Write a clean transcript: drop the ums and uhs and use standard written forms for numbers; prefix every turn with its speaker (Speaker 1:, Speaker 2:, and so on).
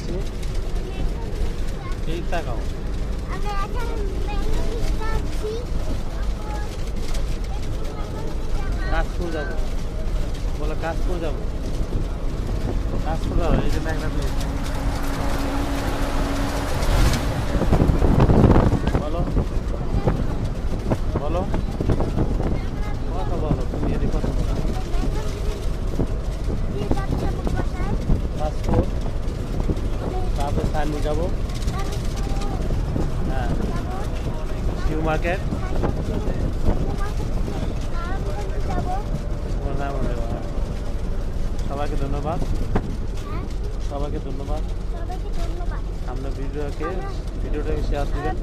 Speaker 1: যাচ্ছি। এই তাকাও। কাশপুর যাবো, বলে কাশপুর যাবো। কাশপুর যাবো, এই যে মেঘনা ব্রিজ। বলো বলো কথা বলো, তুমি এদিকে কথা বলো। কাশপুর, তারপর সাইনু যাবো। হ্যাঁ, নিউ মার্কেট। তোমার নাম বলে দেবো। হ্যাঁ, সবাইকে ধন্যবাদ, সবাইকে ধন্যবাদ। সামনে ভিডিওটাকে শেয়ার দিবেন।